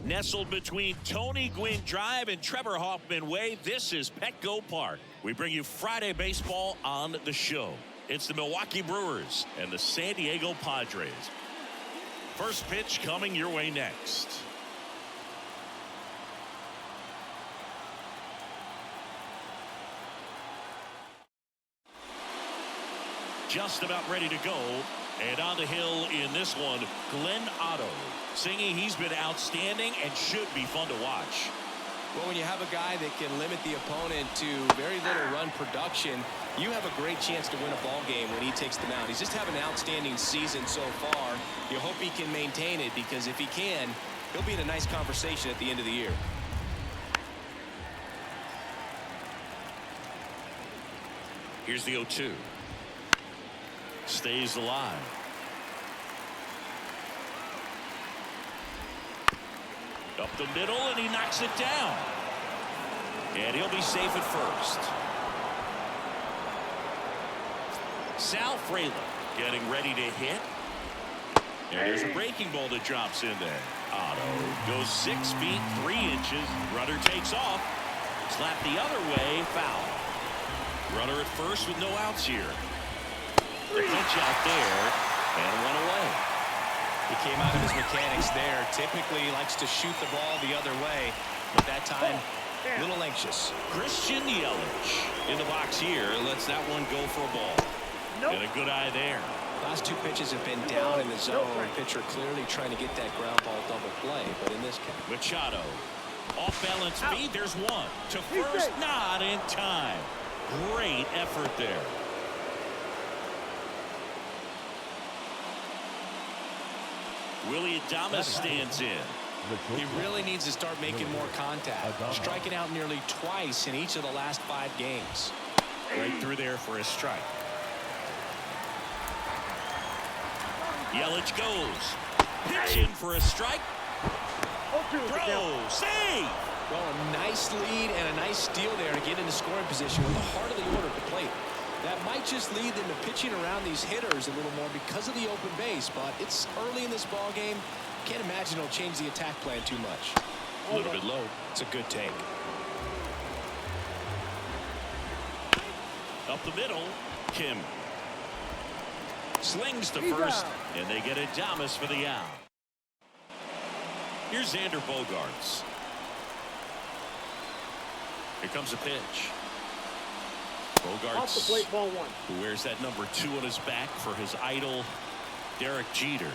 Nestled between Tony Gwynn Drive and Trevor Hoffman Way, this is Petco Park. We bring you Friday baseball on the show. It's the Milwaukee Brewers and the San Diego Padres. First pitch coming your way next. Just about ready to go. And on the hill in this one, Glenn Otto. Singing he's been outstanding and should be fun to watch. Well, when you have a guy that can limit the opponent to very little run production, you have a great chance to win a ball game when he takes the mound. He's just having an outstanding season so far. You hope he can maintain it, because if he can, he'll be in a nice conversation at the end of the year. Here's the 0-2. Stays alive. Up the middle, and he knocks it down. And he'll be safe at first. Sal Frelick getting ready to hit. And there's a breaking ball that drops in there. Otto goes 6 feet 3 inches. Runner takes off. Slap the other way, foul. Runner at first with no outs here. The pitch out there, and one away. He came out of his mechanics there. Typically he likes to shoot the ball the other way, but that time a little anxious. Christian Yelich in the box here. Lets that one go for a ball. And a good eye there. Last 2 pitches have been down in the zone. Pitcher clearly trying to get that ground ball double play, but in this case. Machado. Off balance speed. There's one. To first, not in time. Great effort there. Willie Adames stands in. He really needs to start making more contact. Striking out nearly twice in each of the last 5 games. Right through there for a strike. Yelich goes. Pitch in for a strike. Throw. Save. Well, a nice lead and a nice steal there to get into scoring position with the heart of the order at the plate. That might just lead them to pitching around these hitters a little more because of the open base, but it's early in this ball game. Can't imagine it'll change the attack plan too much. A little bit low. It's a good take. Up the middle, Kim slings to first, and they get Adames for the out. Here's Xander Bogaerts. Here comes a pitch. Bogaerts, off the plate, ball 1. who wears that number 2 on his back for his idol, Derek Jeter.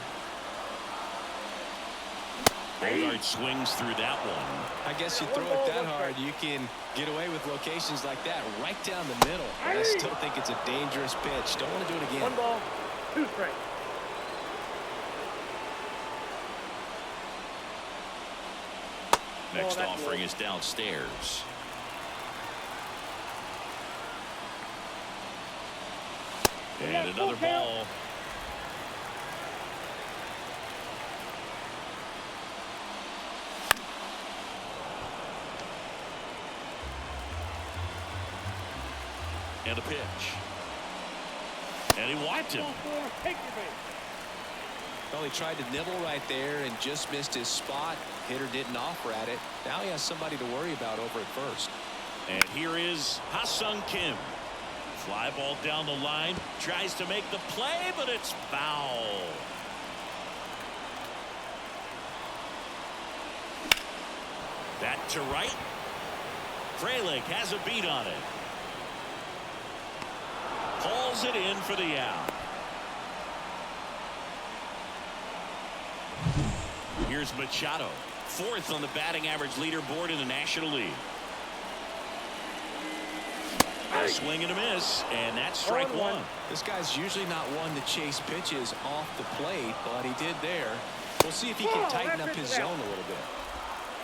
Bogaerts swings through that one. I guess you throw it that hard, you can get away with locations like that right down the middle. But I still think it's a dangerous pitch. Don't want to do it again. 1 ball, 2 strikes. Next offering is downstairs. And another ball. And a pitch. And he wiped him. Well, he tried to nibble right there and just missed his spot. Hitter didn't offer at it. Now he has somebody to worry about over at first. And here is Ha-Sung Kim. Fly ball down the line. Tries to make the play, but it's foul. That to right. Frelick has a beat on it. Pulls it in for the out. Here's Machado, 4th on the batting average leaderboard in the National League. A swing and a miss, and that's strike 1. This guy's usually not one to chase pitches off the plate, but he did there. We'll see if he can tighten up his zone a little bit.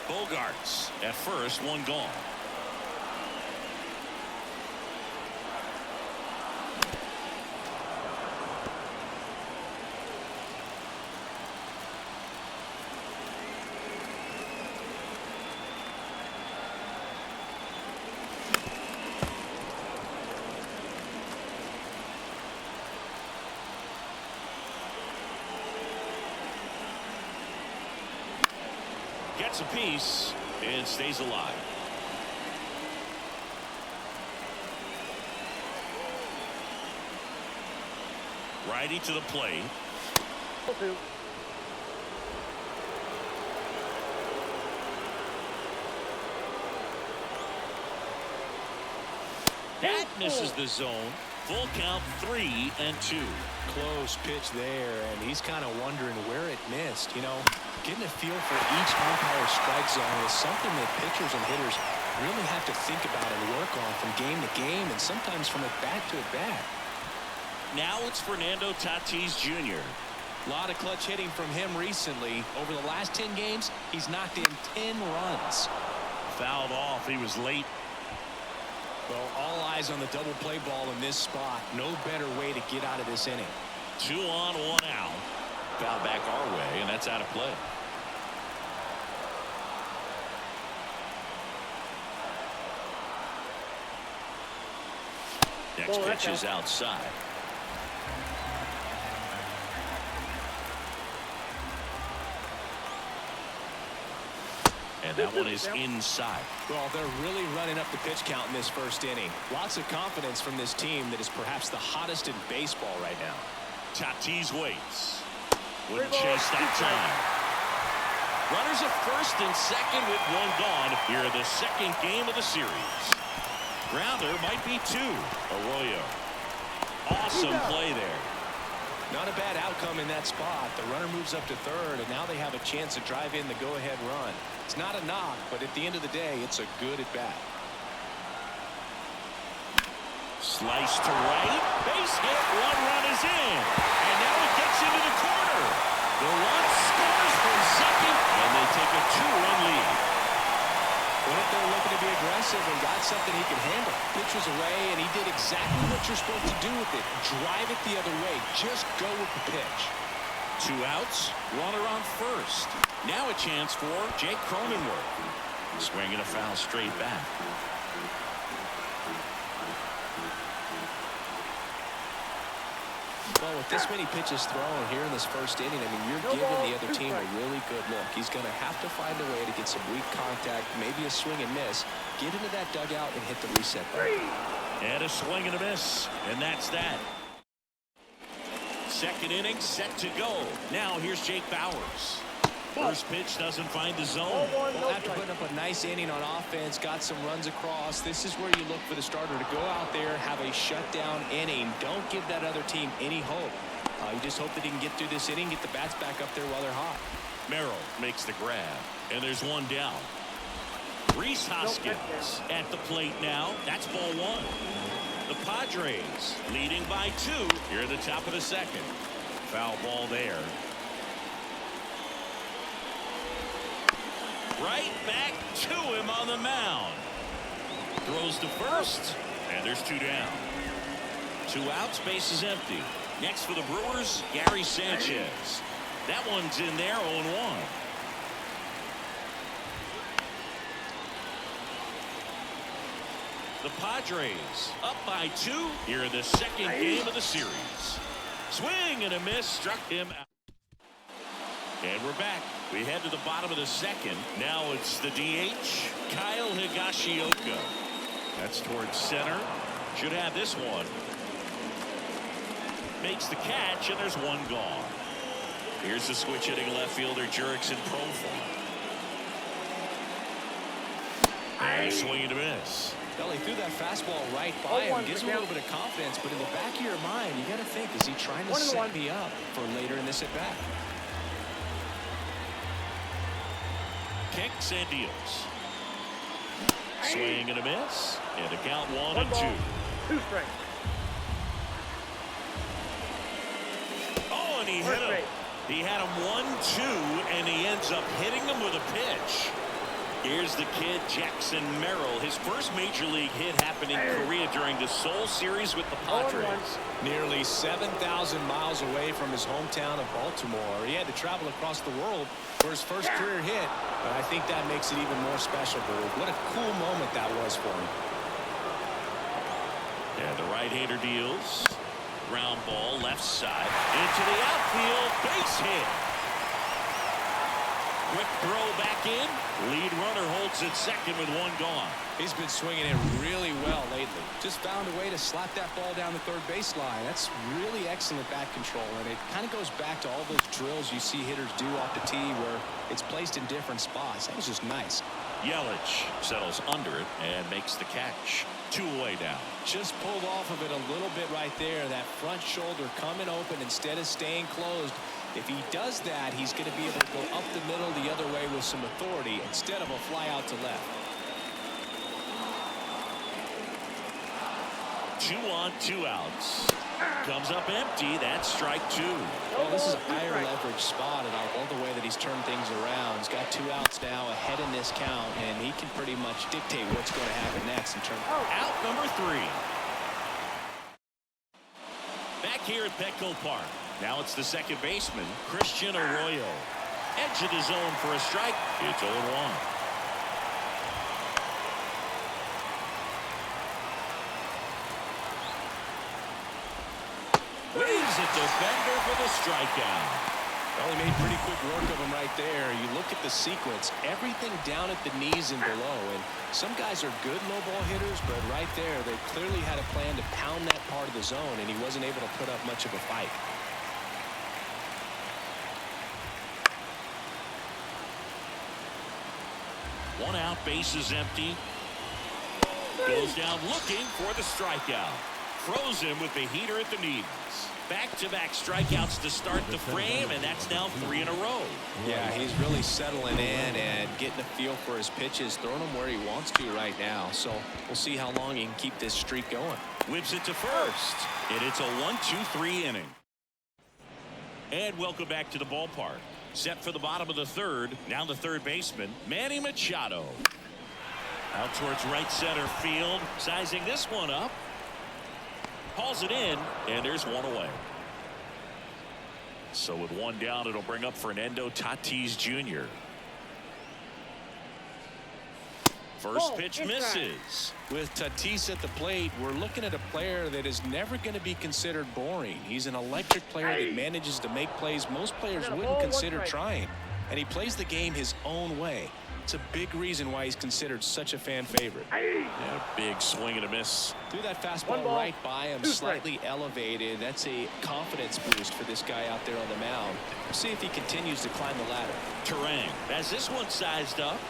Bogaerts at first, 1 gone. Gets a piece and stays alive. Righty to the plate. 2. That misses the zone. Full count, 3-2. Close pitch there, and he's kind of wondering where it missed. You know, getting a feel for each umpire strike zone is something that pitchers and hitters really have to think about and work on from game to game, and sometimes from at bat to at bat. Now it's Fernando Tatis Jr. A lot of clutch hitting from him recently. Over the last 10 games, he's knocked in 10 runs. Fouled off. He was late. Well, all eyes on the double play ball in this spot. No better way to get out of this inning. 2 on, 1 out. Foul back our way, and that's out of play. Next pitch is outside. And that one is inside. Well, they're really running up the pitch count in this first inning. Lots of confidence from this team that is perhaps the hottest in baseball right now. Tatis waits. Wouldn't chase that time. Runners at first and second with 1 gone. Here in the second game of the series. Grounder might be 2. Arroyo. Awesome play there. Not a bad outcome in that spot. The runner moves up to third, and now they have a chance to drive in the go-ahead run. It's not a knock, but at the end of the day, it's a good at-bat. Slice to right. Base hit. 1 run is in. And now it gets into the corner. The run scores from second, and they take a 2-run lead. What if they're looking to be aggressive and got something he can handle? Pitch was away, and he did exactly what you're supposed to do with it. Drive it the other way. Just go with the pitch. 2 outs. Runner on first. Now a chance for Jake Cronenworth. Swinging a foul straight back. Well, with this many pitches thrown here in this first inning, I mean, you're giving the other team a really good look. He's going to have to find a way to get some weak contact, maybe a swing and miss, get into that dugout and hit the reset button. And a swing and a miss, and that's that. Second inning set to go. Now here's Jake Bauers. First pitch doesn't find the zone. Well, after putting up a nice inning on offense, got some runs across, this is where you look for the starter to go out there, have a shutdown inning. Don't give that other team any hope. You just hope that he can get through this inning, get the bats back up there while they're hot. Merrill makes the grab, and there's 1 down. Rhys Hoskins at the plate now. That's ball 1. The Padres leading by 2 here at the top of the second. Foul ball there. Right back to him on the mound. Throws to first, and there's 2 down. 2 outs, base is empty. Next for the Brewers, Gary Sanchez. That one's in there, 0-1. The Padres up by 2 here in the second game of the series. Swing and a miss, struck him out. And we're back. We head to the bottom of the second. Now it's the DH, Kyle Higashioka. That's towards center. Should have this one. Makes the catch, and there's 1 gone. Here's the switch hitting left fielder, Jurickson Profile. And a swing and a miss. Well, he threw that fastball right by him. Gives him a little bit of confidence, but in the back of your mind, you got to think, is he trying to set me up for later in this at-bat? Kicks and deals. Swing and a miss. And a count 1-2. 2 strikes. Oh, and he hit him. He had him 1-2, and he ends up hitting him with a pitch. Here's the kid, Jackson Merrill. His first major league hit happened in Korea during the Seoul series with the Padres. Nearly 7,000 miles away from his hometown of Baltimore. He had to travel across the world for his first career hit, but I think that makes it even more special, Berg. What a cool moment that was for him. And the right-hander deals. Ground ball left side into the outfield, base hit. quick throw back in. Lead runner holds at second with one gone. He's been swinging it really well lately. Just found a way to slap that ball down the third baseline. That's really excellent bat control, and it kind of goes back to all those drills you see hitters do off the tee where it's placed in different spots. That was just nice. Yelich settles under it and makes the catch. 2 away now. Just pulled off of it a little bit right there. That front shoulder coming open instead of staying closed. If he does that, he's going to be able to go up the middle the other way with some authority instead of a fly out to left. 2 on, 2 outs. Comes up empty. That's strike 2. Well, this is a higher leverage spot, and I love the way that he's turned things around. He's got 2 outs now ahead in this count, and he can pretty much dictate what's going to happen next in terms of out number 3. Back here at Petco Park. Now it's the second baseman, Christian Arroyo. Edge of the zone for a strike. It's 0-1. Leaves a defender for the strikeout. Well, he made pretty quick work of him right there. You look at the sequence, everything down at the knees and below. And some guys are good low ball hitters, but right there, they clearly had a plan to pound that part of the zone, and he wasn't able to put up much of a fight. One out, bases empty. Goes down looking for the strikeout. Throws him with the heater at the knees. Back-to-back strikeouts to start the frame, and that's now 3 in a row. Yeah, he's really settling in and getting a feel for his pitches, throwing them where he wants to right now. So we'll see how long he can keep this streak going. Whips it to first, and it's a 1-2-3 inning. And welcome back to the ballpark. Set for the bottom of the third. Now the third baseman, Manny Machado. Out towards right center field. Sizing this one up. Hauls it in, and there's 1 away. So with 1 down, it'll bring up Fernando Tatis Jr. First pitch misses. With Tatis at the plate, we're looking at a player that is never going to be considered boring. He's an electric player that manages to make plays most players wouldn't consider trying. And he plays the game his own way. It's a big reason why he's considered such a fan favorite. Yeah, big swing and a miss. Threw that fastball right by him, slightly elevated. That's a confidence boost for this guy out there on the mound. We'll see if he continues to climb the ladder. Terang has this one sized up,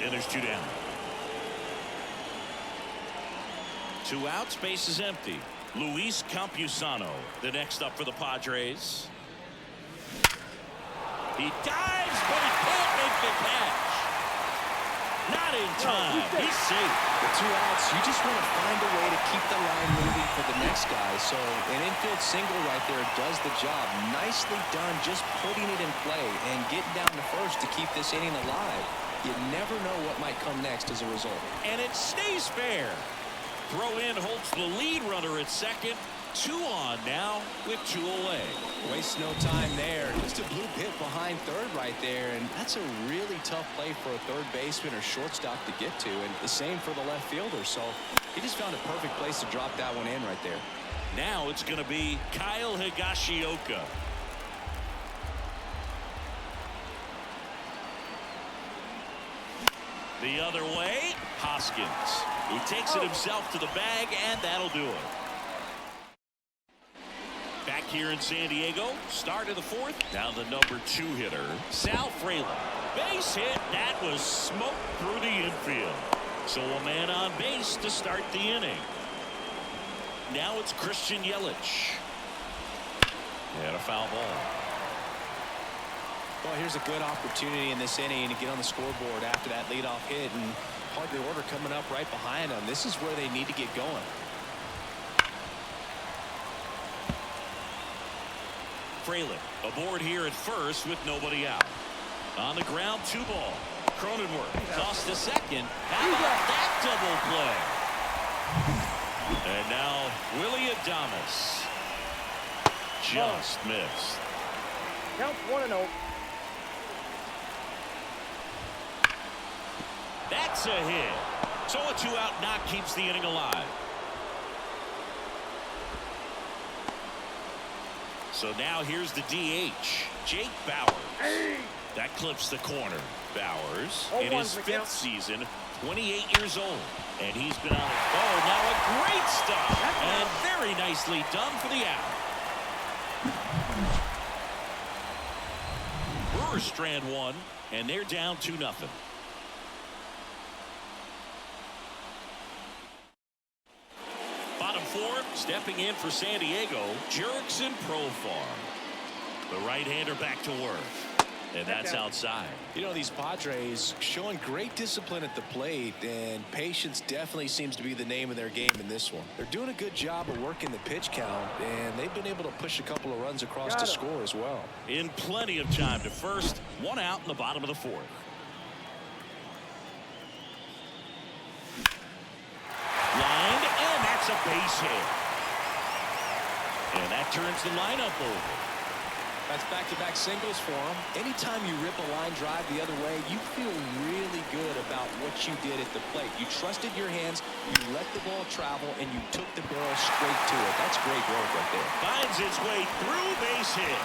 and there's 2 down. 2 outs, base is empty. Rhys Campusano, the next up for the Padres. He dives, but he can't make the catch. Not in time. He's safe. The 2 outs, you just want to find a way to keep the line moving for the next guy. So an infield single right there does the job. Nicely done, just putting it in play and getting down to first to keep this inning alive. You never know what might come next as a result. And it stays fair. Throw in holds the lead runner at second. 2 on now with 2 away. Waste no time there. Just a blue hit behind third right there, and that's a really tough play for a third baseman or shortstop to get to, and the same for the left fielder. So he just found a perfect place to drop that one in right there. Now it's going to be Kyle Higashioka. The other way, Hoskins. He takes it himself to the bag, and that'll do it. Back here in San Diego, start of the 4th. Now the number 2 hitter, Sal Frelick. Base hit, that was smoked through the infield. So a man on base to start the inning. Now it's Christian Yelich. And a foul ball. Well, here's a good opportunity in this inning to get on the scoreboard after that leadoff hit, and part of the order coming up right behind them. This is where they need to get going. Frelick aboard here at first with nobody out. On the ground, 2 ball. Cronenworth tossed to second. How about that double play? And now Willie Adames. Just missed. Count 1-0. That's a hit. So a 2-out knock keeps the inning alive. So now here's the DH, Jake Bauers. That clips the corner. Bowers Oh, in his the 5th count. season, 28 years old. And he's been on it. Oh, now a great stop. And very nicely done for the out. Brewers strand one, and they're down 2-0. Bottom 4, stepping in for San Diego, Jurickson Profar. The right-hander back to work. And that's outside. You know, these Padres showing great discipline at the plate, and patience definitely seems to be the name of their game in this one. They're doing a good job of working the pitch count, and they've been able to push a couple of runs across to score as well. In plenty of time to first. 1 out in the bottom of the 4th. Lined, and that's a base hit. And that turns the lineup over. That's back-to-back singles for him. Anytime you rip a line drive the other way, you feel really good about what you did at the plate. You trusted your hands, you let the ball travel, and you took the barrel straight to it. That's great work right there. Finds his way through, base hit.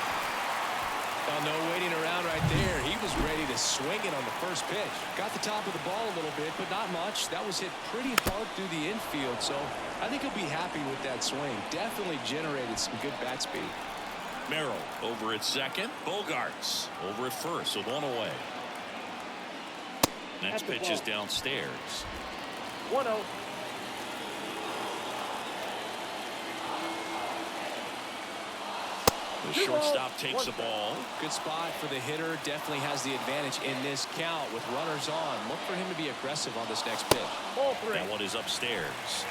Well, no waiting around right there. He was ready to swing it on the first pitch. Got the top of the ball a little bit, but not much. That was hit pretty hard through the infield, so I think he'll be happy with that swing. Definitely generated some good bat speed. Merrill over at second. Bogaerts over at first with 1 away. Next pitch is downstairs. 1-0. The shortstop takes the ball. Good spot for the hitter. Definitely has the advantage in this count with runners on. Look for him to be aggressive on this next pitch. Ball 3. That one is upstairs.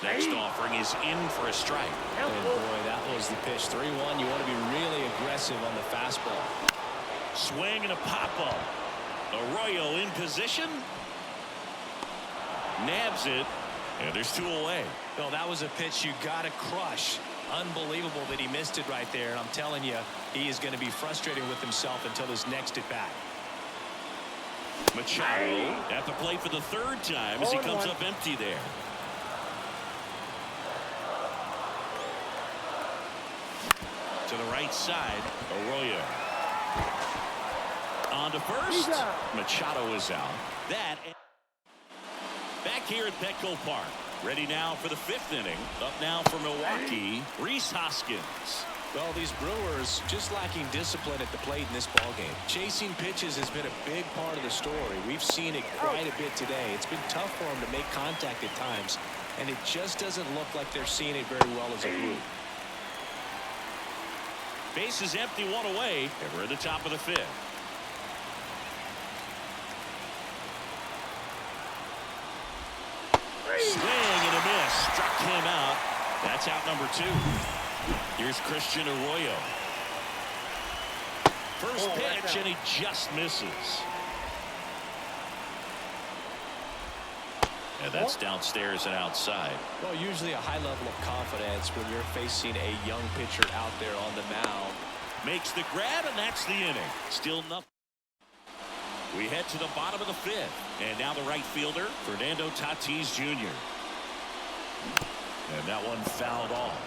Next offering is in for a strike. And boy, that was the pitch. 3-1. You want to be really aggressive on the fastball. Swing and a pop-up. Arroyo in position. Nabs it. And there's 2 away. Well, that was a pitch you got to crush. Unbelievable that he missed it right there. And I'm telling you, he is going to be frustrated with himself until his next at bat. Machado at the plate for the 3rd time as he comes up empty there. To the right side, Arroyo. On to first. Machado is out. That back here at Petco Park. Ready now for the 5th inning. Up now for Milwaukee, Rhys Hoskins. Well, these Brewers just lacking discipline at the plate in this ballgame. Chasing pitches has been a big part of the story. We've seen it quite a bit today. It's been tough for them to make contact at times, and it just doesn't look like they're seeing it very well as a group. Base is empty, 1 away, and we're at the top of the 5th. Swing and a miss. Struck him out. That's out number 2. Here's Christian Arroyo. First pitch, and he just misses. And that's downstairs and outside. Well, usually a high level of confidence when you're facing a young pitcher out there on the mound. Makes the grab, and that's the inning. Still nothing. We head to the bottom of the 5th. And now the right fielder, Fernando Tatis Jr. And that one fouled off.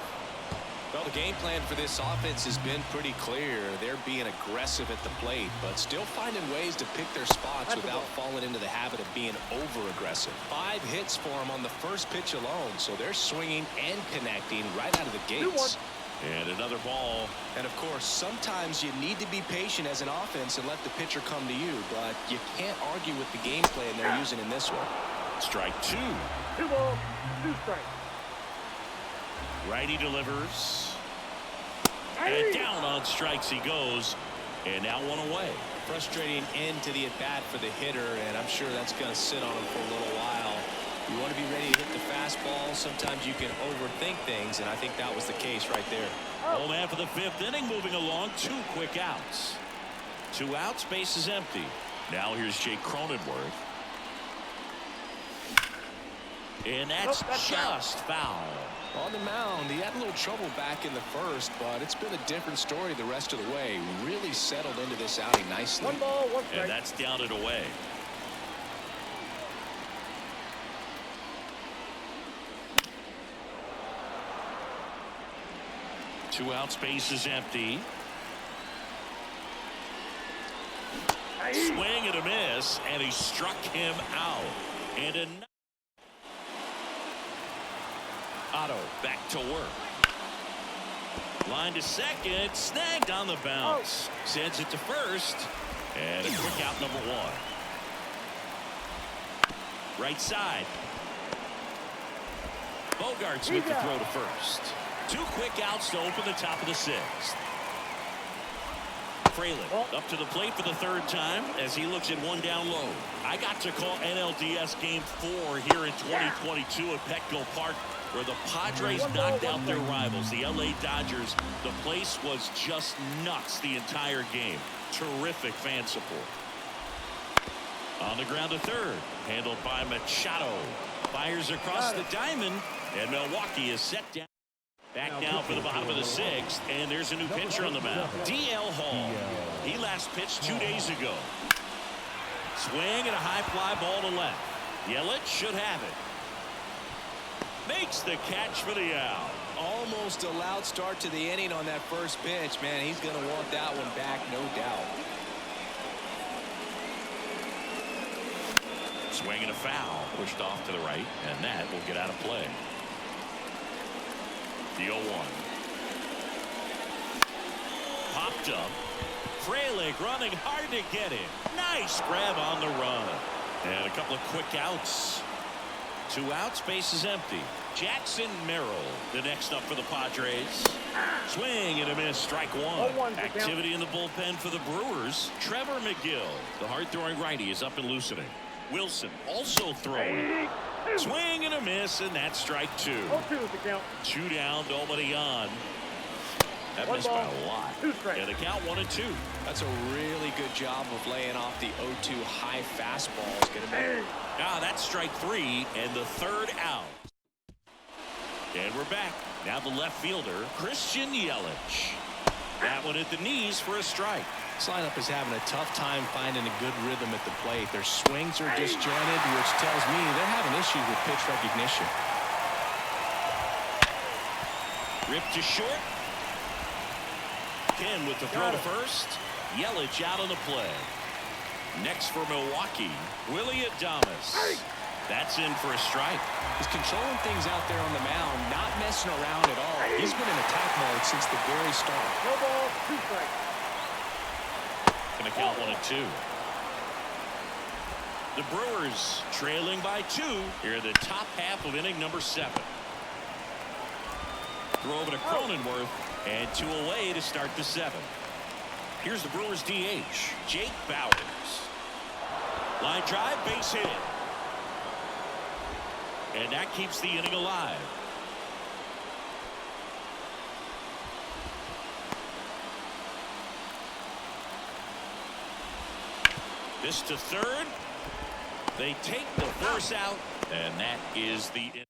Well, the game plan for this offense has been pretty clear. They're being aggressive at the plate, but still finding ways to pick their spots without falling into the habit of being over-aggressive. 5 hits for them on the first pitch alone, so they're swinging and connecting right out of the gates. And another ball. And, of course, sometimes you need to be patient as an offense and let the pitcher come to you, but you can't argue with the game plan they're using in this one. Strike 2. 2 balls, 2 strikes. Righty delivers. And down on strikes he goes. And now 1 away. Frustrating end to the at-bat for the hitter, and I'm sure that's going to sit on him for a little while. You want to be ready to hit the fastball. Sometimes you can overthink things, and I think that was the case right there. Old man for the 5th inning, moving along. 2 quick outs. 2 outs, base is empty. Now here's Jake Cronenworth. And that's just foul. On the mound, he had a little trouble back in the first, but it's been a different story the rest of the way. Really settled into this outing nicely. 1 ball, 1 strike. And that's down and away. Two out, space is empty. Swing and a miss, and he struck him out. And Otto back to work. Line to second, snagged on the bounce. Sends it to first, and a quick out, number one. Right side. Bogaerts with the throw to first. Two quick outs to open the top of the sixth. Fraley up to the plate for the third time as he looks at one down low. I got to call NLDS Game 4 here in 2022 at Petco Park, where the Padres knocked out their rivals, the LA Dodgers. The place was just nuts the entire game. Terrific fan support. On the ground to third, handled by Machado. Fires across the diamond, and Milwaukee is set down. Back now for the bottom of the sixth, and there's a new pitcher on the mound. D.L. Hall. He last pitched 2 days ago. Swing and a high fly ball to left. Yelich should have it. Makes the catch for the out. Almost a loud start to the inning on that first pitch. Man, he's going to want that one back, no doubt. Swing and a foul. Pushed off to the right, and that will get out of play. The 0-1. Popped up. Fraley running hard to get it. Nice grab on the run. And a couple of quick outs. Two outs, base is empty. Jackson Merrill, the next up for the Padres. Swing and a miss, strike one. Activity in the bullpen for the Brewers. Trevor McGill, the hard-throwing righty, is up and loosening. Wilson also throwing. Swing and a miss, and that's strike two. 0-2 is the count. Two down, nobody on. That missed by a lot. And the count 1-2. That's a really good job of laying off the 0-2 high fastball. Is going to make. That's strike three, and the third out. And we're back. Now the left fielder, Christian Yelich. That one at the knees for a strike. This lineup is having a tough time finding a good rhythm at the plate. Their swings are disjointed, which tells me they're having issues with pitch recognition. Ripped to short. Ken with the throw to first. Yelich out on the play. Next for Milwaukee, Willie Adames. That's in for a strike. He's controlling things out there on the mound, not messing around at all. He's been in attack mode since the very start. No ball, 2 strikes. Going to count 1-2. The Brewers trailing by 2 here in the top half of inning number 7. Throw over to Cronenworth, and 2 away to start the 7th. Here's the Brewers DH, Jake Bowers. Line drive, base hit. And that keeps the inning alive. This to third. They take the force out, and that is the inning.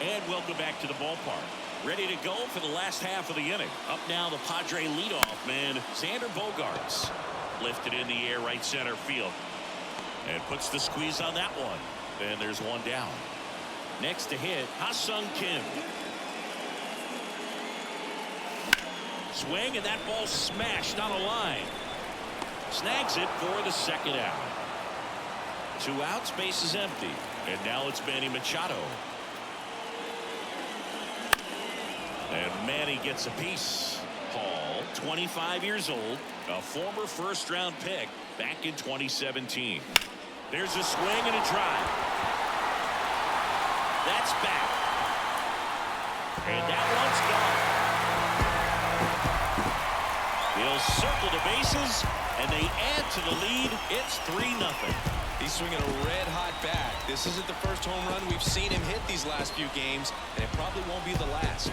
And welcome back to the ballpark. Ready to go for the last half of the inning. Up now, the Padre leadoff man, Xander Bogaerts. Lifted in the air, right center field. And puts the squeeze on that one. And there's one down. Next to hit, Ha-Sung Kim. Swing, and that ball smashed on a line. Snags it for the second out. 2 outs, base is empty. And now it's Manny Machado. And Manny gets a piece. Hall, 25 years old, a former first-round pick back in 2017. There's a swing and a drive. That's back. And that one's gone. He'll circle the bases, and they add to the lead. It's 3-0. He's swinging a red-hot bat. This isn't the first home run we've seen him hit these last few games, and it probably won't be the last.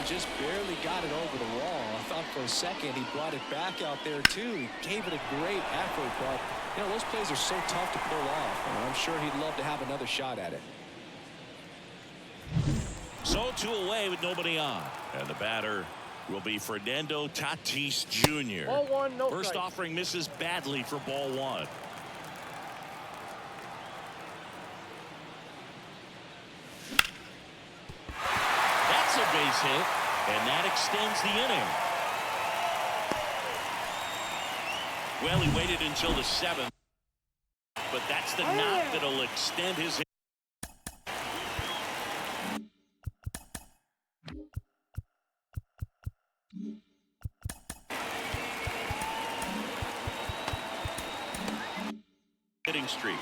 Just barely got it over the wall. I thought for a second he brought it back out there too. He gave it a great effort, but you know those plays are so tough to pull off, and I'm sure he'd love to have another shot at it. So 2 away with nobody on, and the batter will be Fernando Tatis Jr. Ball one, no First strikes. offering misses badly for ball one. That's a base hit, and that extends the inning. Well, he waited until the 7th, but that's the knock that'll extend his hit. Hitting streak.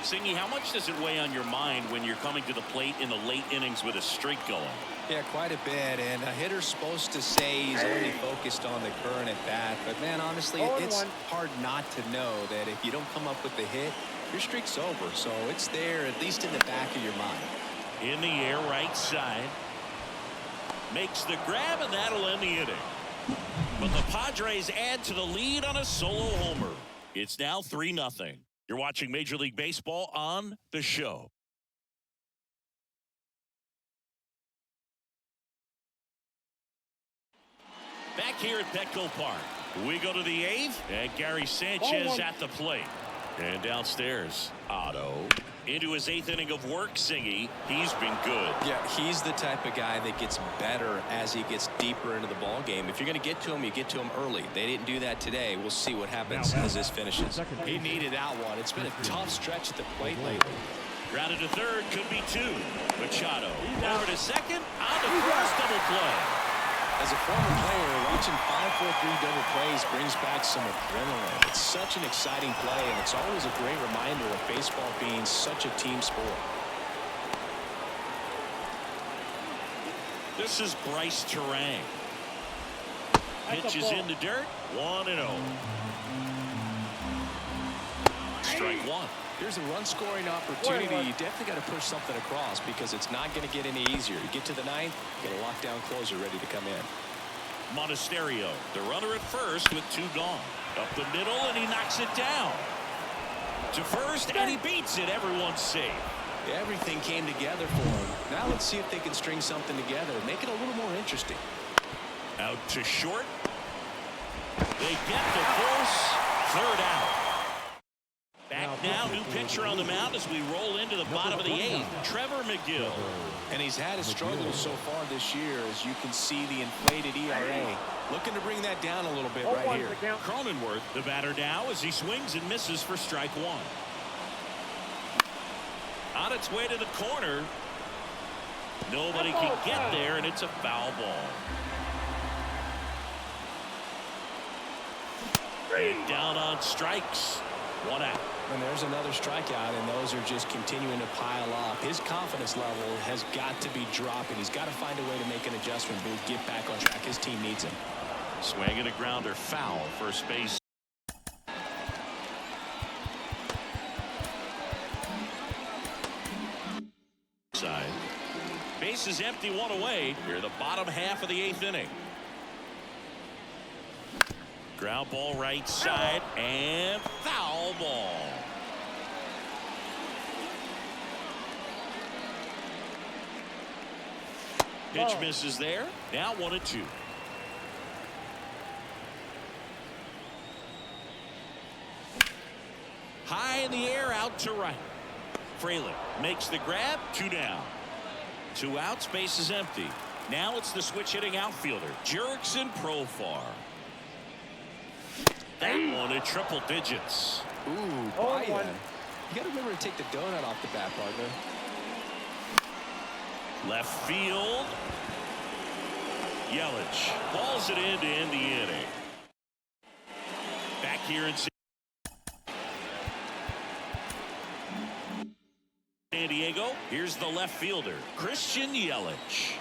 Singy, how much does it weigh on your mind when you're coming to the plate in the late innings with a streak going? Yeah, quite a bit, and a hitter's supposed to say he's only focused on the current at bat, but man, honestly, it's hard not to know that if you don't come up with the hit, your streak's over, so it's there at least in the back of your mind. In the air, right side. Makes the grab, and that'll end the inning. But the Padres add to the lead on a solo homer. It's now 3-0. You're watching Major League Baseball on The Show. Back here at Petco Park, we go to the 8th, and Gary Sanchez at the plate. And downstairs, Otto. Into his 8th inning of work, Singy. He's been good. Yeah, he's the type of guy that gets better as he gets deeper into the ball game. If you're going to get to him, you get to him early. They didn't do that today. We'll see what happens as this finishes. He needed that one. It's been a tough stretch at the plate lately. Grounded to third, could be 2. Machado over to second, on to first, double play. As a former player, watching 5-4-3 double plays brings back some adrenaline. It's such an exciting play, and it's always a great reminder of baseball being such a team sport. This is Bryce Terang. Pitch is in the dirt, 1-0. Strike one. Here's a run-scoring opportunity. You definitely got to push something across because it's not going to get any easier. You get to the 9th, get a lockdown closer ready to come in. Monasterio, the runner at first with 2 gone. Up the middle, and he knocks it down. To first, and he beats it. Everyone's safe. Everything came together for him. Now let's see if they can string something together. Make it a little more interesting. Out to short. They get the first. Third out. Back now, new pitcher on the mound as we roll into the bottom of the 8th. Trevor McGill. And he's had his struggles so far this year, as you can see the inflated ERA. Looking to bring that down a little bit right here. Cronenworth, the batter now, as he swings and misses for strike 1. On its way to the corner. Nobody can get there, and it's a foul ball. And down on strikes. 1 out. And there's another strikeout, and those are just continuing to pile up. His confidence level has got to be dropping. He's got to find a way to make an adjustment, but get back on track. His team needs him. Swing and a grounder, foul, first base. Side. Base is empty, 1 away. Here, the bottom half of the 8th inning. Ground ball right side, and foul ball. Pitch misses there. Now 1-2. High in the air, out to right. Fraley makes the grab. 2 down. 2 outs, base is empty. Now it's the switch hitting outfielder, Jurickson Profar. That one in triple digits. Ooh, Brian. You got to remember to take the donut off the bat, partner. Left field. Yelich balls it in to end the inning. Back here in San Diego. Here's the left fielder, Christian Yelich.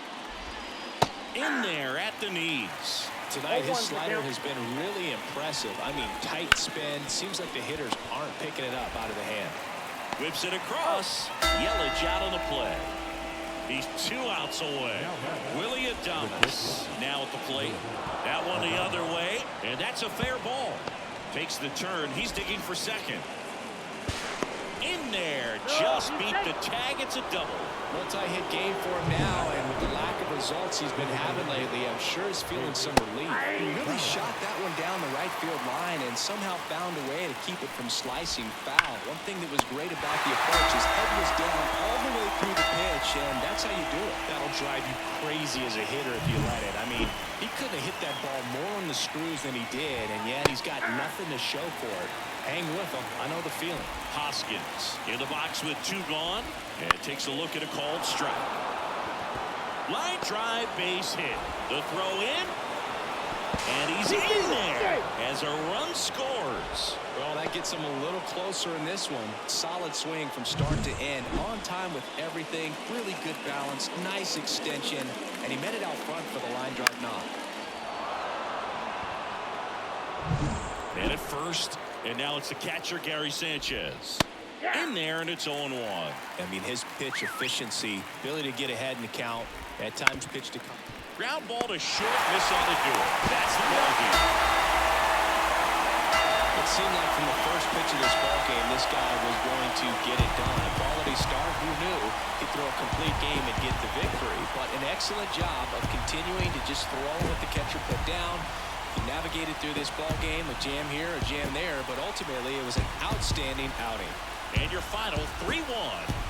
In there at the knees. Tonight, his slider has been really impressive. I mean, tight spin. Seems like the hitters aren't picking it up out of the hand. Whips it across. Yelich out on the play. He's 2 outs away. Willie Adames now at the plate. That one the other way, and that's a fair ball. Takes the turn. He's digging for second. In in there. Just beat the tag. It's a double. Multi-hit game for him now, and with the lack of results he's been having lately, I'm sure he's feeling some relief. He really shot that one down the right field line and somehow found a way to keep it from slicing foul. One thing that was great about the approach, his head was down all the way through the pitch, and that's how you do it. That'll drive you crazy as a hitter if you let it. I mean, He couldn't have hit that ball more on the screws than he did, and yet he's got nothing to show for it. Hang with him. I know the feeling. Hoskins in the box with 2 gone, and takes a look at a called strike. Line drive, base hit. The throw in, and he's in there as a run scores. Well, that gets him a little closer in this one. Solid swing from start to end. On time with everything. Really good balance. Nice extension. And he met it out front for the line drive knock. And at first, and now it's the catcher, Gary Sanchez. In there, and it's 0-1. I mean, his pitch efficiency, ability to get ahead in the count, at times pitch to come. Ground ball to short, miss on the do it. That's the ball game. It seemed like from the first pitch of this ball game, this guy was going to get it done. A quality start, who knew he'd throw a complete game and get the victory. But an excellent job of continuing to just throw what the catcher put down. He navigated through this ball game, a jam here, a jam there, but ultimately it was an outstanding outing. And your final 3-1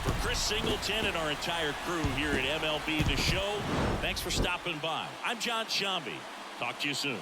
for Chris Singleton and our entire crew here at MLB The Show. Thanks for stopping by. I'm John Shambi. Talk to you soon.